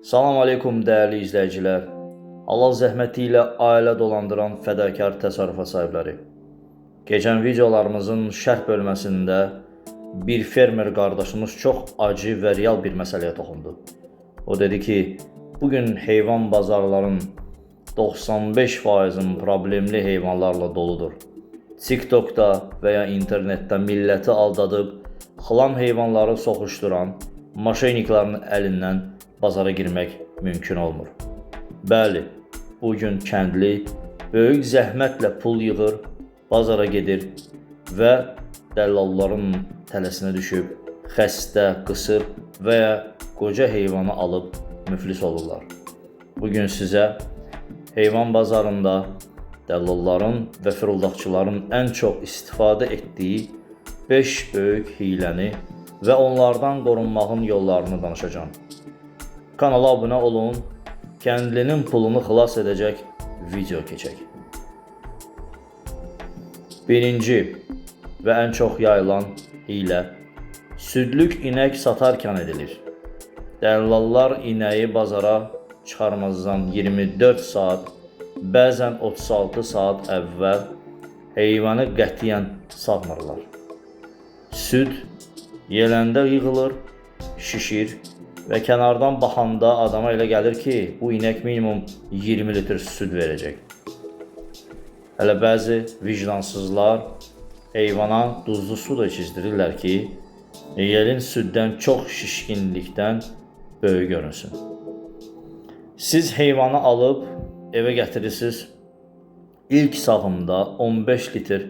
Salam aleykum dəyərli izləyicilər. Allah zəhməti ilə ailə dolandıran fədakar təsərrüfat sahibləri. Keçən videolarımızın şərh bölməsində bir fermer qardaşımız çox acı və real bir məsələyə toxundu. O dedi ki, bugün heyvan bazarların 95%'in problemli heyvanlarla doludur. TikTok'da və ya internetdə milləti aldadıb, xılam heyvanları soxuşduran moşenniklərin əlindən bazara girmək mümkün olmur. Bəli, bugün kəndli böyük zəhmətlə pul yığır, bazara gedir və dəllalların tələsinə düşüb, xəstə, qısır və ya qoca heyvanı alıb müflis olurlar. Bugün sizə heyvan bazarında dəllalların və fırıldaqçıların ən çox istifadə etdiyi 5 böyük hiləni və onlardan qorunmağın yollarını danışacağım. Kanala abunə olun, kəndlinin pulunu xilas edəcək video keçək. Birinci və ən çox yayılan hilə südlük inək satarkən edilir. Dəllallar inəyi bazara çıxarmazdan 24 saat, bəzən 36 saat əvvəl heyvanı qətiyyən satmırlar. Süd yələndə yığılır, şişir və kənardan baxanda adama elə gəlir ki, bu inək minimum 20 litr süd verəcək. Hələ bəzi vicdansızlar heyvana duzlu su da içizdirirlər ki, yelin süddən çox şişkinlikdən böyük görünsün. Siz heyvanı alıb evə gətirirsiniz, ilk sağımda 15 litr,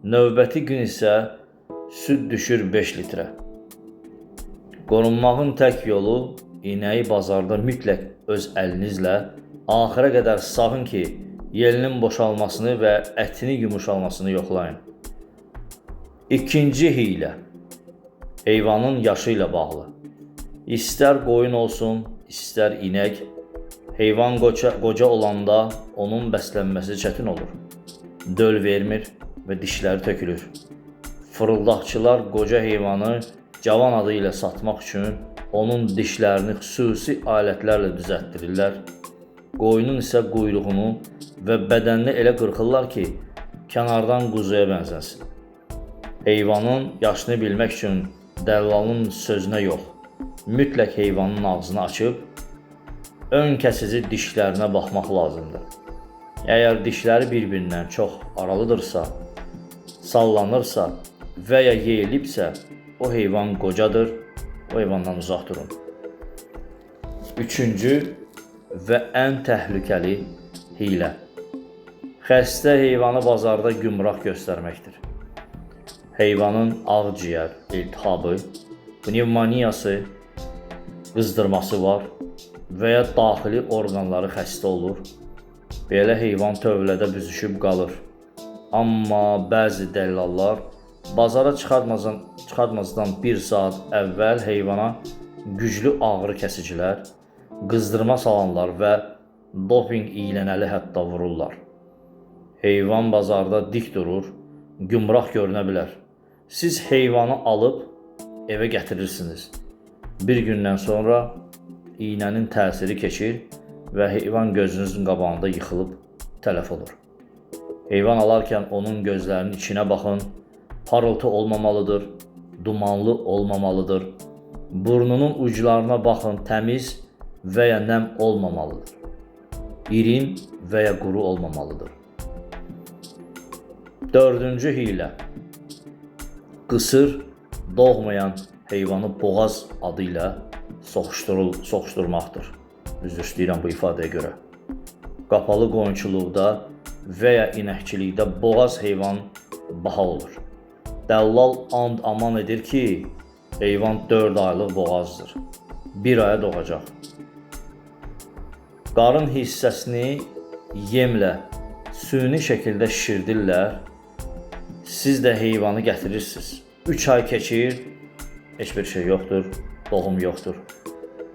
növbəti gün isə süd düşür 5 litrə. Qorunmağın tək yolu inəyi bazarda mütləq öz əlinizlə axıra qədər sağın ki, yelinin boşalmasını və ətini yumuşalmasını yoxlayın. İkinci hilə heyvanın yaşı ilə bağlı. İstər qoyun olsun, istər inək, heyvan qoca olanda onun bəslənməsi çətin olur. Döl vermir və dişləri tökülür. Fırıldaqçılar qoca heyvanı cavan adı ilə satmaq üçün onun dişlərini xüsusi alətlərlə düzəltdirirlər. Qoyunun isə quyruğunu və bədənini elə qırxırlar ki, kənardan quzuya bənzəsin. Heyvanın yaşını bilmək üçün dəllalın sözünə yox, mütləq heyvanın ağzını açıb, ön kəsici dişlərinə baxmaq lazımdır. Əgər dişləri bir-birindən çox aralıdırsa, sallanırsa və ya yeyilibsə, o heyvan qocadır, o heyvandan uzaq durun. Üçüncü və ən təhlükəli hilə xəstə heyvanı bazarda gümrah göstərməkdir. Heyvanın ağciyər iltihabı, pnevmoniyası, qızdırması var və ya daxili orqanları xəstə olur. Belə heyvan tövlədə büzüşüb qalır. Amma bəzi dəllallar bazara çıxartmazdan bir saat əvvəl heyvana güclü ağrı kəsicilər, qızdırma salanlar və doping iylənəli hətta vururlar. Heyvan bazarda dik durur, gümrah görünə bilər. Siz heyvanı alıb evə gətirirsiniz. Bir gündən sonra iynənin təsiri keçir və heyvan gözünüzün qabağında yıxılıb tələf olur. Heyvan alarkən onun gözlərinin içinə baxın, parıltı olmamalıdır, dumanlı olmamalıdır. Burnunun uclarına baxın, təmiz və ya nəm olmamalıdır. İrin və ya quru olmamalıdır. Dördüncü hilə qısır, doğmayan heyvanı boğaz adı ilə soxuşdurmaqdır. Üzr istəyirəm bu ifadəyə görə. Qapalı qoyunçuluqda və ya inəkçilikdə boğaz heyvan baha olur. Dəllal and aman edir ki, heyvan 4 aylıq boğazdır. 1 aya doğacaq. Qarın hissəsini yemlə, süni şəkildə şişirdirlər. Siz də heyvanı gətirirsiniz. 3 ay keçir, heç bir şey yoxdur, doğum yoxdur.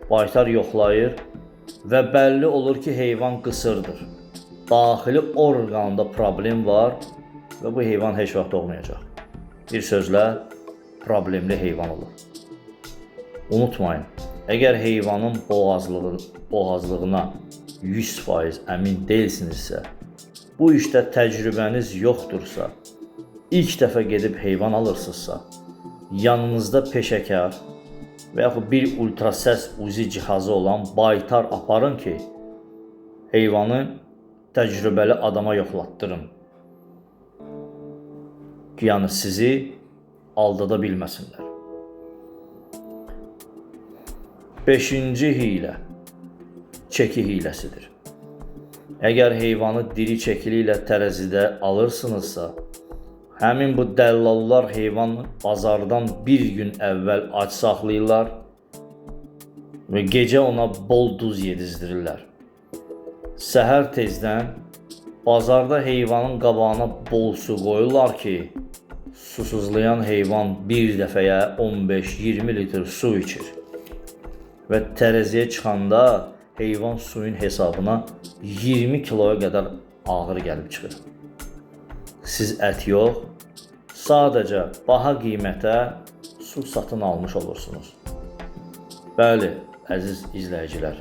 Baytar yoxlayır və bəlli olur ki, heyvan qısırdır. Daxili orqanda problem var və bu heyvan heç vaxt doğmayacaq. Bir sözlə, problemli heyvan olur. Unutmayın, Əgər heyvanın boğazlığına 100% əmin deyilsinizsə, bu işdə təcrübəniz yoxdursa, ilk dəfə gedib heyvan alırsınızsa, yanınızda peşəkar və yaxud bir ultrasəs uzi cihazı olan baytar aparın ki, heyvanı təcrübəli adama yoxlatdırın. Ki, yəni sizi aldada bilməsinlər. 5-ci hiylə çəki hiləsidir. Əgər heyvanı diri çəkili ilə tərəzidə alırsınızsa, həmin bu dəllallar heyvanı bazardan bir gün əvvəl ac saxlayırlar və gecə ona bol duz yedizdirirlər. Səhər tezdən bazarda heyvanın qabağına bol su qoyurlar ki, susuzlayan heyvan bir dəfəyə 15-20 litr su içir. Və tərəziyə çıxanda heyvan suyun hesabına 20 kiloya qədər ağır gəlib çıxır. Siz ət yox, sadəcə baha qiymətə su satın almış olursunuz. Bəli, əziz izləyicilər,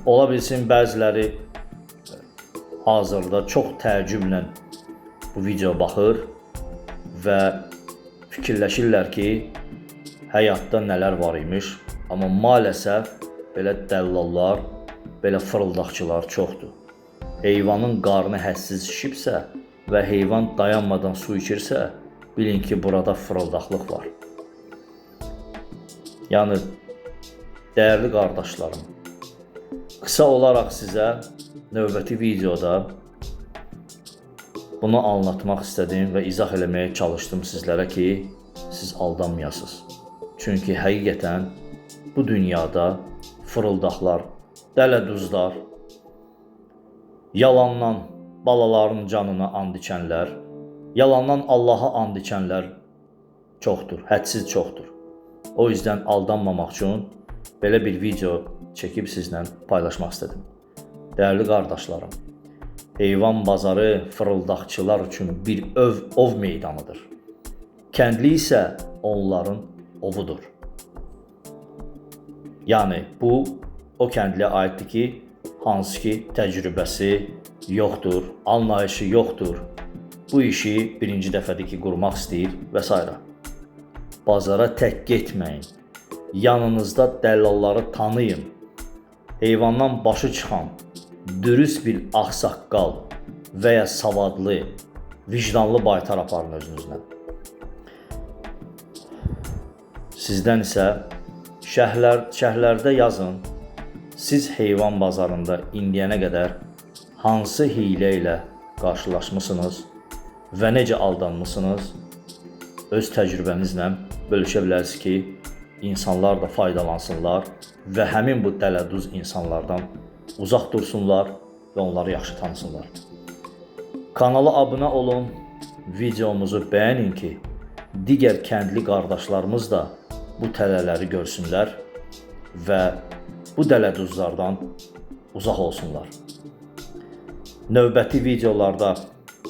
ola bilsin bəziləri hazırda çox təəccüblə bu video baxır və fikirləşirlər ki, həyatda nələr var imiş. Amma maalesef belə dəllallar, belə fırıldaqçılar çoxdur. Heyvanın qarnı həssiz şişibsə və heyvan dayanmadan su içirsə, bilin ki, burada fırıldaqlıq var. Yəni, dəyərli qardaşlarım, qısa olaraq sizə növbəti videoda bunu anlatmaq istədim və izah eləməyə çalışdım sizlərə ki, siz aldanmayasınız. Çünki həqiqətən bu dünyada fırıldaqlar, dələduzlar, yalandan balaların canına and içənlər, yalandan Allaha and içənlər çoxdur, hədsiz çoxdur. O yüzden aldanmamaq üçün belə bir video çəkib sizlə paylaşmaq istədim. Dəyərli qardaşlarım, heyvan bazarı fırıldaqçılar üçün bir ov meydanıdır. Kəndli isə onların ovudur. Yəni, bu o kəndliyə aiddir ki, hansı ki təcrübəsi yoxdur, anlayışı yoxdur, bu işi birinci dəfədir ki, qurmaq istəyir və s. Bazara tək getməyin, yanınızda dəllalları tanıyın, heyvandan başı çıxan, dürüst bir ağsaqqal və ya savadlı, vicdanlı baytar aparın özünüzlə. Sizdən isə şərhlərdə yazın, siz heyvan bazarında indiyənə qədər hansı hiylə ilə qarşılaşmışsınız və necə aldanmışsınız, öz təcrübənizlə bölüşə bilərsiniz ki, insanlar da faydalansınlar və həmin bu dələduz insanlardan uzaq dursunlar və onları yaxşı tanısınlar. Kanala abunə olun, videomuzu bəyənin ki, digər kəndli qardaşlarımız da bu tələləri görsünlər və bu dələduzlardan uzaq olsunlar. Növbəti videolarda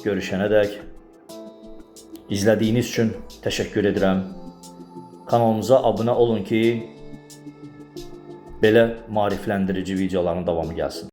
görüşənədək izlədiyiniz üçün təşəkkür edirəm. Kanalımıza abunə olun ki, belə maarifləndirici videoların davamı gəlsin.